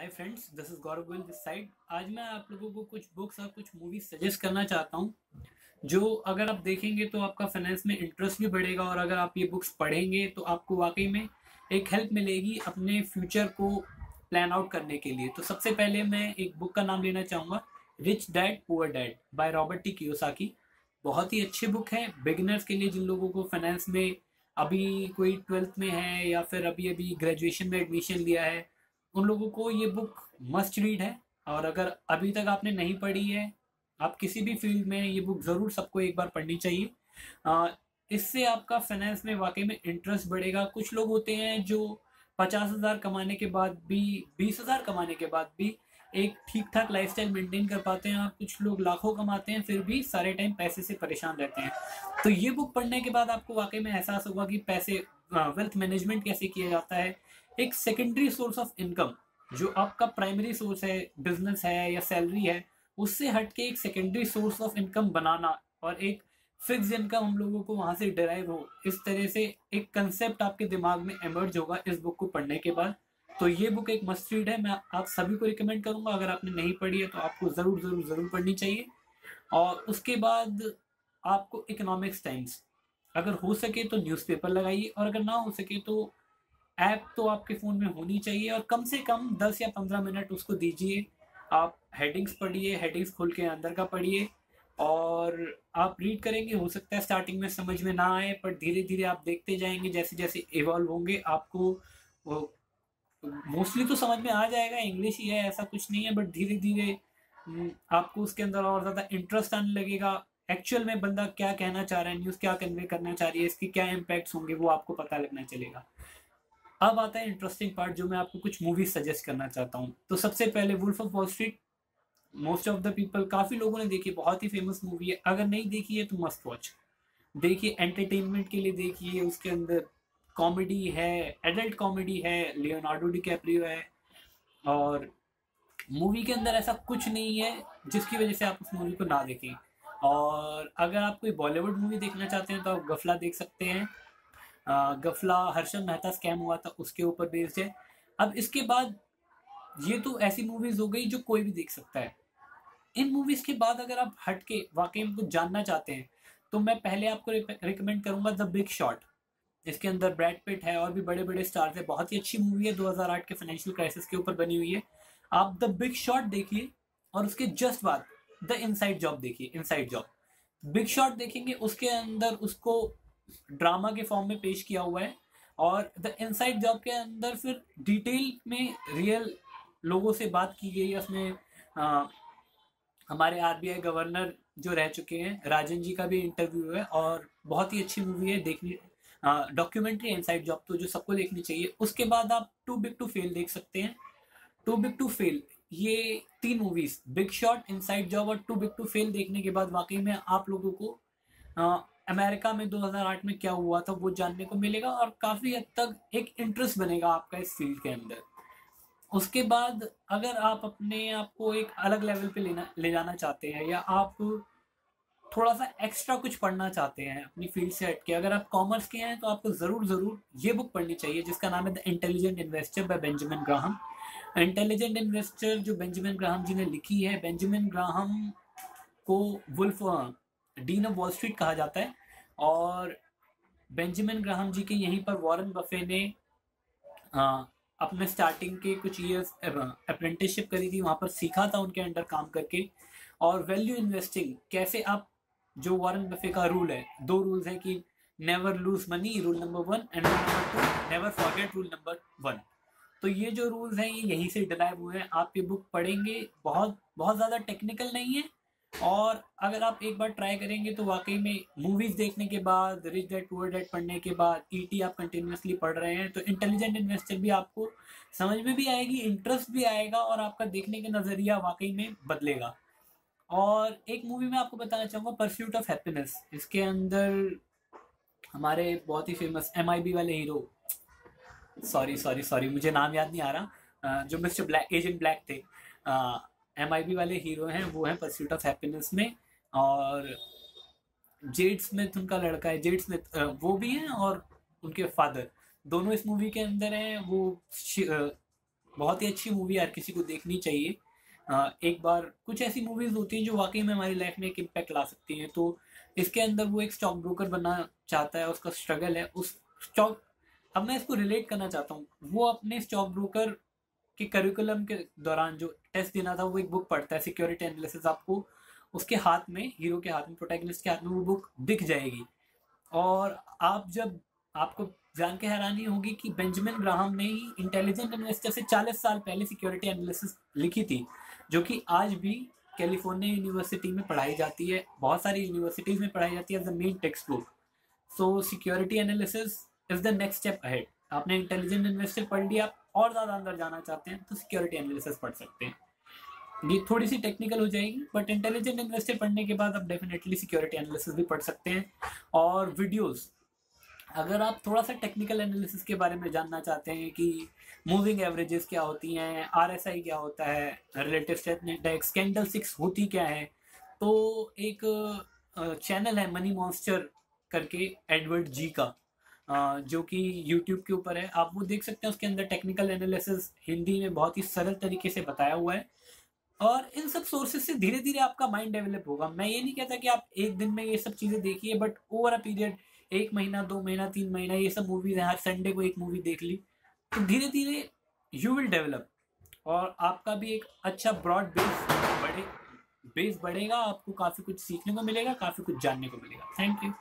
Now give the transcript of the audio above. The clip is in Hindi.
Hi friends, this is Gaurav Goyal this side. आज मैं आप लोगों को कुछ बुक्स और कुछ मूवीज सजेस्ट करना चाहता हूँ जो अगर आप देखेंगे तो आपका फाइनेंस में इंटरेस्ट भी बढ़ेगा, और अगर आप ये बुक्स पढ़ेंगे तो आपको वाकई में एक हेल्प मिलेगी अपने फ्यूचर को प्लान आउट करने के लिए। तो सबसे पहले मैं एक बुक का नाम लेना चाहूँगा, rich dad poor dad by Robert T Kiyosaki. बहुत ही अच्छी बुक है बिगिनर्स के लिए, जिन लोगों को फाइनेंस में अभी कोई ट्वेल्थ में है या फिर अभी अभी ग्रेजुएशन में एडमिशन लिया है, उन लोगों को ये बुक मस्ट रीड है। और अगर अभी तक आपने नहीं पढ़ी है, आप किसी भी फील्ड में, ये बुक ज़रूर सबको एक बार पढ़नी चाहिए। अ, इससे आपका फाइनेंस में वाकई में इंटरेस्ट बढ़ेगा। कुछ लोग होते हैं जो 50,000 कमाने के बाद भी, 20,000 कमाने के बाद भी एक ठीक ठाक लाइफस्टाइल मेंटेन कर पाते हैं, और कुछ लोग लाखों कमाते हैं फिर भी सारे टाइम पैसे से परेशान रहते हैं। तो ये बुक पढ़ने के बाद आपको वाकई में एहसास होगा कि पैसे, वेल्थ मैनेजमेंट कैसे किया जाता है। एक सेकेंडरी सोर्स ऑफ इनकम, जो आपका प्राइमरी सोर्स है, बिजनेस है या सैलरी है, उससे हट के एक सेकेंडरी सोर्स ऑफ इनकम बनाना, और एक फिक्स इनकम हम लोगों को वहां से डिराइव हो, इस तरह से एक कंसेप्ट आपके दिमाग में एमर्ज होगा इस बुक को पढ़ने के बाद। तो ये बुक एक मस्ट रीड है, मैं आप सभी को रिकमेंड करूंगा। अगर आपने नहीं पढ़ी है तो आपको जरूर जरूर जरूर पढ़नी चाहिए। और उसके बाद आपको इकोनॉमिक्स टाइम्स, अगर हो सके तो न्यूज़पेपर लगाइए, और अगर ना हो सके तो ऐप तो आपके फ़ोन में होनी चाहिए, और कम से कम 10 या 15 मिनट उसको दीजिए। आप हेडिंग्स पढ़िए, हेडिंग्स खोल के अंदर का पढ़िए, और आप रीड करेंगे। हो सकता है स्टार्टिंग में समझ में ना आए, पर धीरे धीरे आप देखते जाएंगे, जैसे जैसे इवॉल्व होंगे आपको मोस्टली तो समझ में आ जाएगा। इंग्लिश ही है, ऐसा कुछ नहीं है, बट धीरे धीरे आपको उसके अंदर और ज़्यादा इंटरेस्ट आने लगेगा। एक्चुअल में बंदा क्या कहना चाह रहा है, न्यूज़ क्या कन्वे करना चाह रही है, इसके क्या इम्पैक्ट्स होंगे, वो आपको पता लगना चलेगा। अब आता है इंटरेस्टिंग पार्ट, जो मैं आपको कुछ मूवीज सजेस्ट करना चाहता हूँ। तो सबसे पहले Wolf of Wall Street. Most of the people, काफी लोगों ने देखी, बहुत ही फेमस मूवी है। अगर नहीं देखी है तो मस्ट वॉच। देखिए, एंटरटेनमेंट के लिए देखिए। उसके अंदर कॉमेडी है, एडल्ट कॉमेडी है, लियोनार्डो डिकैप्रियो है, और मूवी के अंदर ऐसा कुछ नहीं है जिसकी वजह से आप उस मूवी को ना देखें। और अगर आप कोई बॉलीवुड मूवी देखना चाहते हैं तो आप गफला देख सकते हैं। गफला हर्षद मेहता स्कैम हुआ था, उसके ऊपर बेस्ड है। अब इसके बाद ये तो ऐसी मूवीज हो गई जो कोई भी देख सकता है। इन मूवीज के बाद अगर आप हट के वाकई में कुछ जानना चाहते हैं, तो मैं पहले आपको रिकमेंड करूंगा द बिग शॉट। इसके अंदर ब्रैड पिट है और भी बड़े बड़े स्टार्स है। बहुत ही अच्छी मूवी है, 2008 के फाइनेंशियल क्राइसिस के ऊपर बनी हुई है। आप द बिग शॉट देखिए, और उसके जस्ट बाद द इनसाइड जॉब देखिए। इनसाइड जॉब, बिग शॉट देखेंगे, उसके अंदर उसको ड्रामा के फॉर्म में पेश किया हुआ है, और द इनसाइड जॉब के अंदर फिर डिटेल में रियल लोगों से बात की गई है। उसमें अ, हमारे आरबीआई गवर्नर जो रह चुके हैं, राजन जी का भी इंटरव्यू है, और बहुत ही अच्छी मूवी है देखनी। डॉक्यूमेंट्री इनसाइड जॉब तो जो सबको देखनी चाहिए। उसके बाद आप टू बिग टू फेल देख सकते हैं। टू बिग टू फेल, ये तीन movies, big shot, inside job और टू बिग टू फेल देखने के बाद वाकई में आप लोगों को अमेरिका में 2008 में क्या हुआ था वो जानने को मिलेगा, और काफी हद तक एक इंटरेस्ट बनेगा आपका इस फील्ड के अंदर। उसके बाद अगर आप अपने आप को एक अलग लेवल पे ले जाना चाहते हैं, या आप थोड़ा सा एक्स्ट्रा कुछ पढ़ना चाहते हैं अपनी फील्ड से हटके, अगर आप कॉमर्स के हैं तो आपको जरूर जरूर ये बुक पढ़नी चाहिए, जिसका नाम है the intelligent investor by Benjamin Graham. Intelligent investor जो बेंजामिन ग्राहम जी ने लिखी है, बेंजामिन ग्राहम को wolf, dean of Wall Street कहा जाता है। और बेंजामिन ग्राहम जी के यहीं पर वॉरेन बफे ने अपने स्टार्टिंग के कुछ ईयर्स अप्रेंटिसशिप करी थी, वहां पर सीखा था उनके अंडर काम करके। और वैल्यू इन्वेस्टिंग कैसे आप, जो वॉरेन बफे का रूल है, दो रूल्स है कि never lose money, rule number 1, and rule number 2, never forget, rule number 1। तो ये जो रूल्स हैं ये यहीं से डिराइव हुए हैं। आप ये बुक पढ़ेंगे, बहुत बहुत ज़्यादा टेक्निकल नहीं है, और अगर आप एक बार ट्राई करेंगे तो वाकई में मूवीज देखने के बाद, रिच डैड पुअर डैड पढ़ने के बाद, ईटी आप कंटिन्यूसली पढ़ रहे हैं, तो इंटेलिजेंट इन्वेस्टर भी आपको समझ में भी आएगी, इंटरेस्ट भी आएगा, और आपका देखने का नज़रिया वाकई में बदलेगा। और एक मूवी में आपको बताना चाहूँगा, परस्यूट ऑफ हैप्पीनेस। इसके अंदर हमारे बहुत ही फेमस एमआईबी वाले हीरो, सॉरी सॉरी सॉरी मुझे नाम याद नहीं आ रहा, जो मिस्टर ब्लैक, एजेंट ब्लैक थे, एमआईबी वाले हीरो हैं, वो हैं परस्यूट ऑफ हैप्पीनेस में। और जेड स्मिथ उनका लड़का है, जेड स्मिथ वो भी हैं, और उनके फादर दोनों इस मूवी के अंदर हैं। वो बहुत ही अच्छी मूवी हर किसी को देखनी चाहिए। एक बार कुछ ऐसी मूवीज होती हैं जो वाकई में हमारी लाइफ में एक इम्पैक्ट ला सकती हैं। तो इसके अंदर वो एक स्टॉक ब्रोकर बनना चाहता है, उसका स्ट्रगल है उस स्टॉक, अब मैं इसको रिलेट करना चाहता हूँ। वो अपने स्टॉक ब्रोकर के करिकुलम के दौरान जो टेस्ट देना था वो एक बुक पढ़ता है, सिक्योरिटी एनालिसिस। आपको उसके हाथ में, हीरो के हाथ में, प्रोटैगनिस्ट के हाथ में वो बुक दिख जाएगी। और आप जब, आपको जान के हैरानी होगी कि बेंजामिन ग्राहम ने ही इंटेलिजेंट इन्वेस्टर से 40 साल पहले सिक्योरिटी एनालिसिस लिखी थी, जो कि आज भी कैलिफोर्निया यूनिवर्सिटी में पढ़ाई जाती है, बहुत सारी यूनिवर्सिटीज में पढ़ाई जाती है as the main textbook. So security analysis is the next step ahead. आपने इंटेलिजेंट इन्वेस्टर पढ़ लिया, आप और ज़्यादा अंदर जाना चाहते हैं तो सिक्योरिटी एनालिसिस पढ़ सकते हैं। ये थोड़ी सी टेक्निकल हो जाएगी, बट इंटेलिजेंट इन्वेस्टर पढ़ने के बाद आप डेफिनेटली सिक्योरिटी एनालिसिस भी पढ़ सकते हैं। और वीडियोस, अगर आप थोड़ा सा टेक्निकल एनालिसिस के बारे में जानना चाहते हैं कि मूविंग एवरेजेस क्या होती हैं, आरएसआई क्या होता है, relative strength index, candle sticks होती क्या है, तो एक चैनल है मनी मॉन्स्टर करके, एडवर्ड जी का, जो कि यूट्यूब के ऊपर है, आप वो देख सकते हैं। उसके अंदर टेक्निकल एनालिसिस हिंदी में बहुत ही सरल तरीके से बताया हुआ है। और इन सब सोर्सेज से धीरे धीरे आपका माइंड डेवलप होगा। मैं ये नहीं कहता कि आप एक दिन में ये सब चीज़ें देखिए, बट ओवर अ पीरियड, 1 महीना, 2 महीना, 3 महीना, ये सब मूवीज हैं, हर संडे को एक मूवी देख ली, तो धीरे धीरे यू विल डेवलप, और आपका भी एक अच्छा ब्रॉड बेस बढ़ेगा। आपको काफ़ी कुछ सीखने को मिलेगा, काफ़ी कुछ जानने को मिलेगा। Thank you.